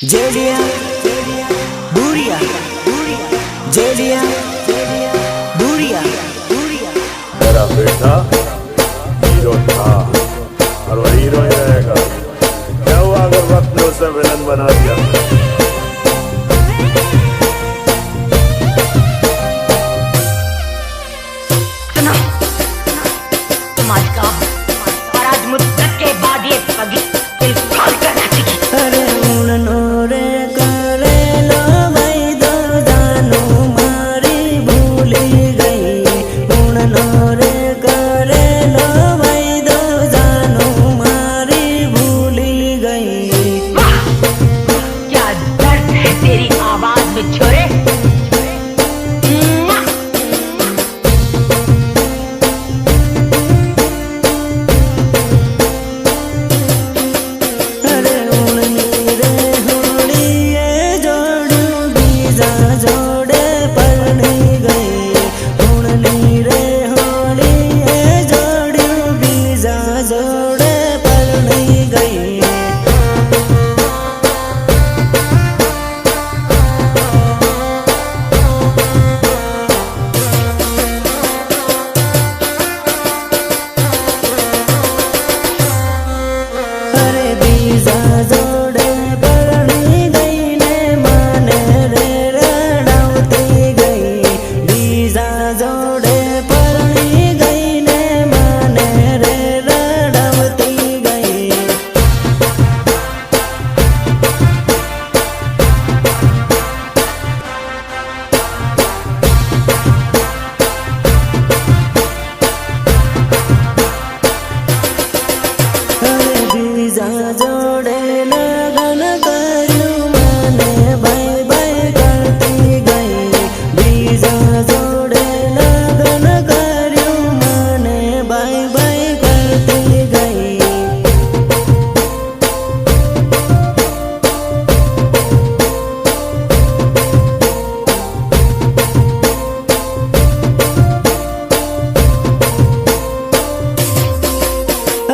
जेलिया बुरिया जेलिया बुरिया मेरा बेटा हीरो था और वो हीरो ही रहेगा। क्या हुआ अगर वक्त ने उसे विलन बना दिया? सुनो, तुम आज का और आज मुद्दत के बाद ये पगी दिल फाड़ कर नाचेगी। अरे उड़नो रे करे लो भाई दो जानो मारी भूली गई। उड़नो रे करे लो भाई दो जानो मारी भूली गई। वाह, क्या दर्द है तेरी आवाज में छोरे। अरे उड़नी रे होड़ी ये जोड़ू बीजा जोड़े पर नहीं गई। उड़नी रे होड़ी ये जोड़ू बीजा जोड़े पर नहीं गई। अरे बीजा जोड़े पर नहीं गई ने माने रे रड़ावती गई। बीजा जोड़े पर नहीं गई ने माने रे रड़ावती गई। अरे बीजा जोड़े लगन करू माने बाय बाय करती गई। बीजा जोड़े लगन करू माने बाय बाय करती गई।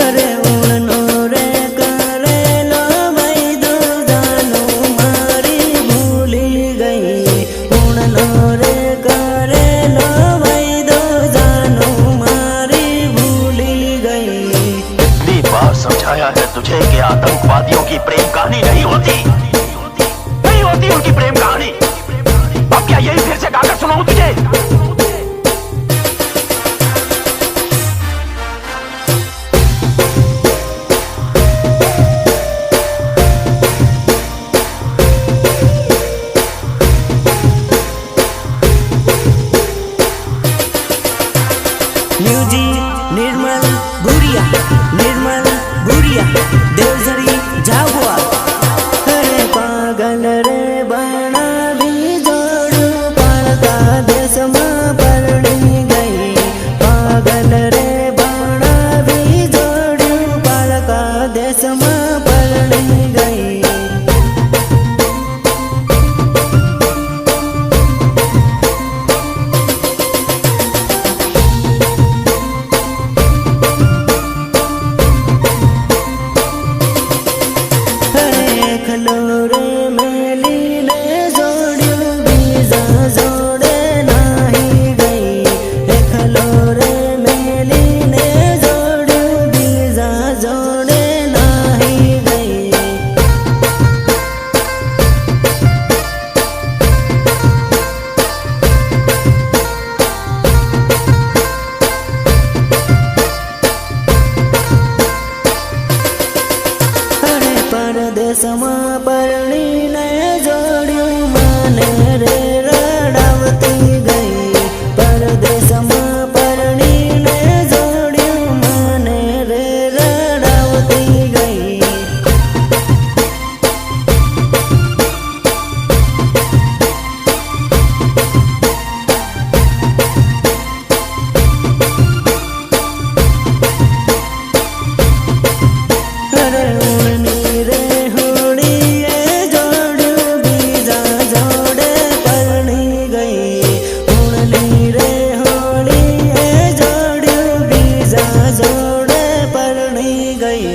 अरे उड़नो रे करे लो भाई दो जानो मारी भूली गई। उड़नो रे करे लो भाई दो जानो मारी भूली गई। कितनी बार समझाया है तुझे कि आतंकवादियों की प्रेम कहानी नहीं होती उनकी प्रेम कहानी। अब क्या यही फिर से गाकर सुनाऊं तुझे? म्यूजिक निर्मल बुरिया देवझरी झाबुआ। अरे पागल रे बना भी जोड़ू पड़ता देश में परणी गई। पागल रे बना भी जोड़ू पड़ता देश में परणी गई। खलोरे मेली ने जोड़ू बीजा जोड़े नहीं गई। खलोरे मेली ने जोड़ू बीजा जोड़े नहीं गई। अरे परदेश में परणी ने जोड़ू माने रे रड़ावती गई। परदेश में परणी ने जोड़ू माने रे रड़ावती गई। अरे उड़नी रे होड़ी ये जोड़ू बीजा जोड़े पर नहीं गई। उड़नी रे होड़ी ये जोड़ू बीजा जोड़े पर नहीं गई।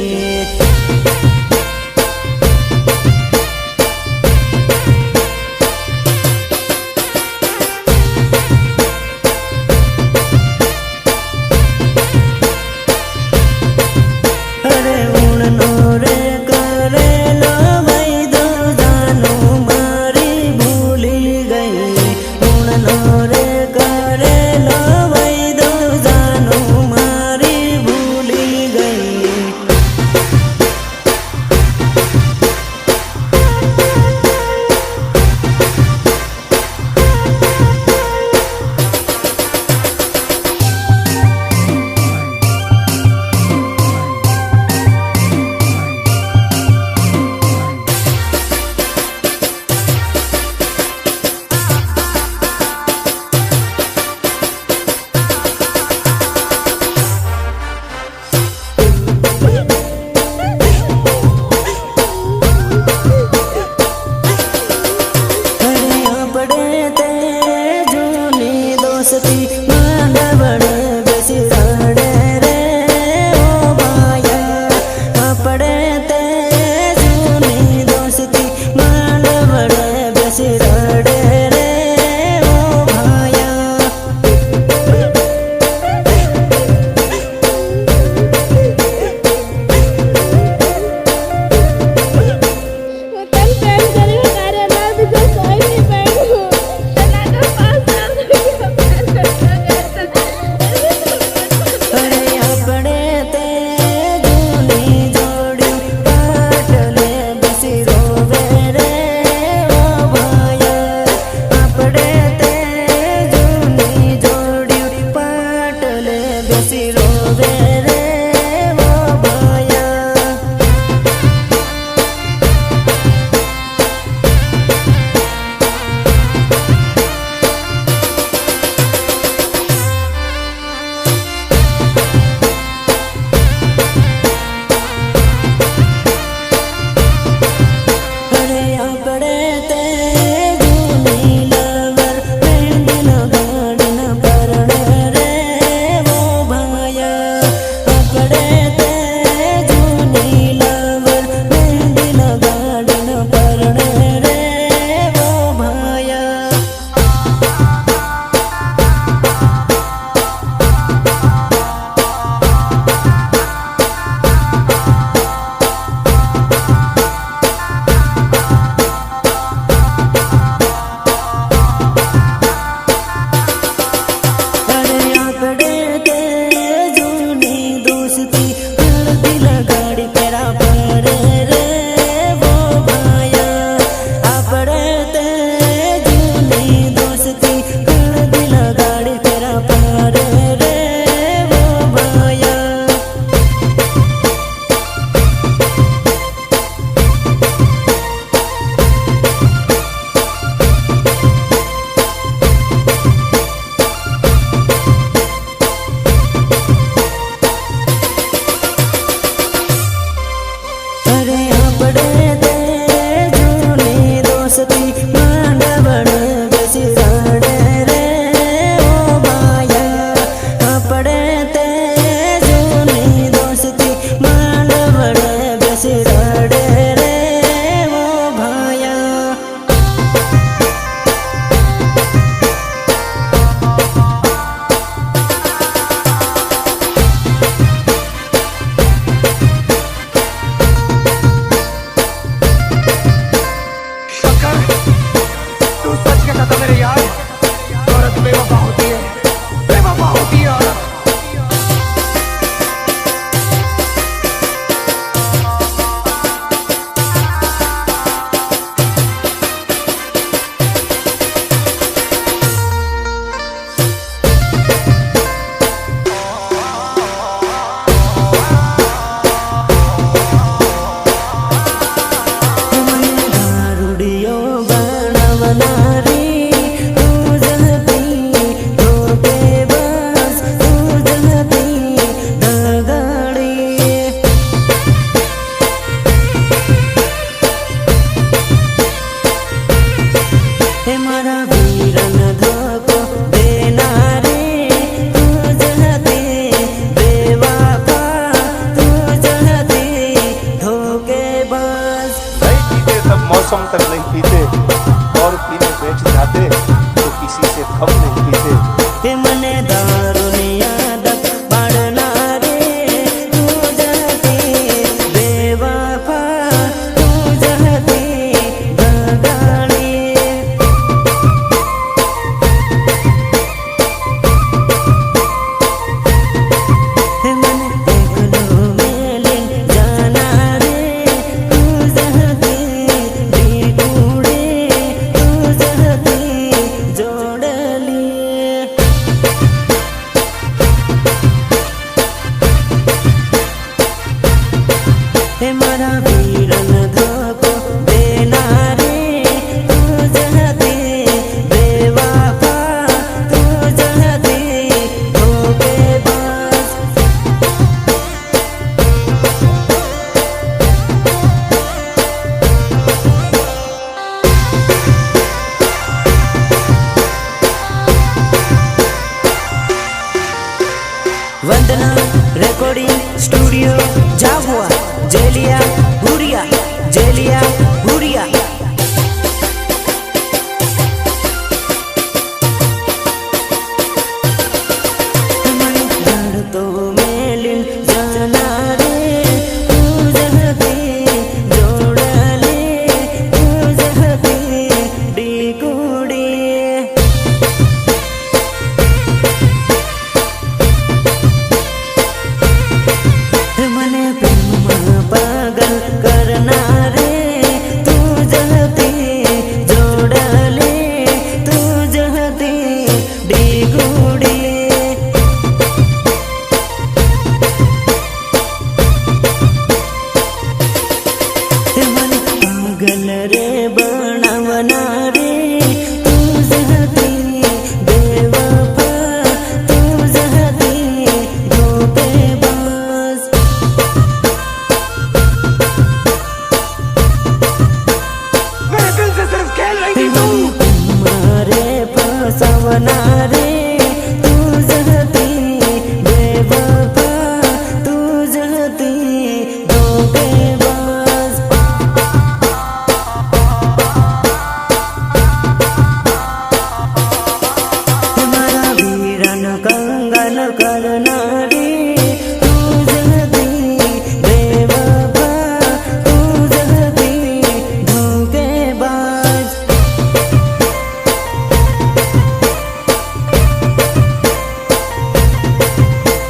मौसम तक नहीं पीते और पीने बैठ जाते तो किसी से कम नहीं पीते। हे मने दारूनी आदत पाडणारे तू जहती बेवफा तू जहती दगाड़ी हे मने देखलो मेलिन जाना रे तू जहती बिगुड़े तू जहती जोड़ली हे मारा वीरन धोको देना रे तू जहती बेवफा तू जहती धोखेबाज वंदना रिकॉर्डिंग स्टूडियो झाबुआ जेलिया हुरिया जेलिया हुरिया तो मेलिन जाना रे तू जहती जोड़ले तू जहती बिगुड़ी मने प्रेम पागल करना रे तू जहती जोड़ले तू जहती बिगुड़ी मन पागल रे बनावना रे तू जहती बेवफा तू जहती धोखेबाज मेरे दिल से सिर्फ खेल रही थी तू। मारे फसावना रे तू जहती बेवफा तू जहती धोखेबाज हमारा वीरन कंगन करना रे तू जहती बेवफा तू जहती धोखेबाज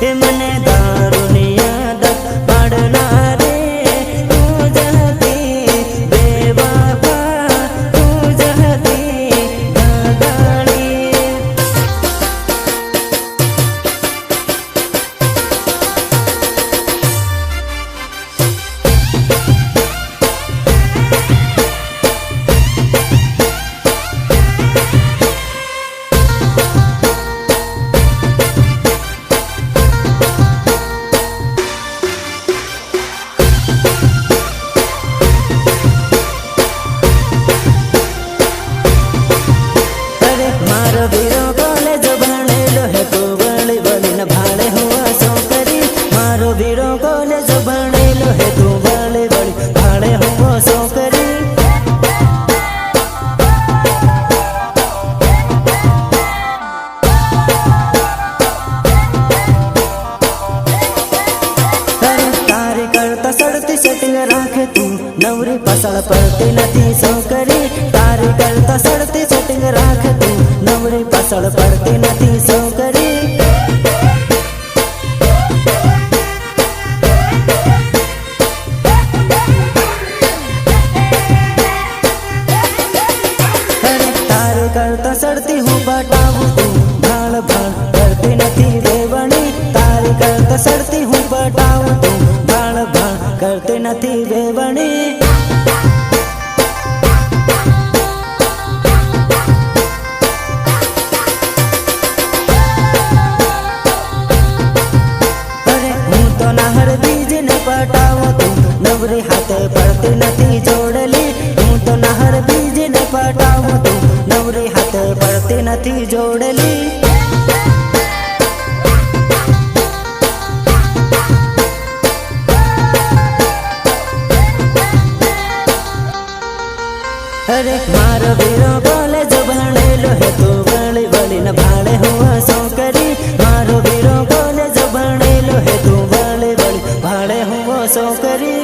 हे मने दारूनी आदत पाडना रे तू जहती बेवफा तू जहती दगाड़ी अरे मारो वीरो कॉलेज भणेलो है तू बड़ी बड़ी न भाड़े हुआ सौकरी मारो वीरो कॉलेज भणेलो है तू बड़ी बड़ी भाड़े हुआ सौकरी अरे तारी करता सड़ती सेटिंग राखे तू नवरी पसड़ पड़ती नथी सौकरी तारी करता सड़ती सेटिंग राखे तू नवरी पसड़ पड़ती नथी सौकरी अरे तारी करता सड़ती हूँ बटाऊ तू भाड़ भाड़ करती नथी वेवणी तारी करता सड़ती हूँ बटाऊ तू भाड़ भाड़ करती नथी वेवणी अरे हूँ तो नाहर बीज न पटाऊ तू नवरी हाथे पड़ती नथी जोड़ली हूँ तो नाहर बीज न पटाऊ तू नवरी हाथे पड़ती नथी जोड़ली अरे मारो वीरो कॉलेज भणेलो है तू वली वली न भाड़े हुआ सौकरी। मारो वीरो कॉलेज भणेलो है तू वली वली भाड़े हुआ सौकरी।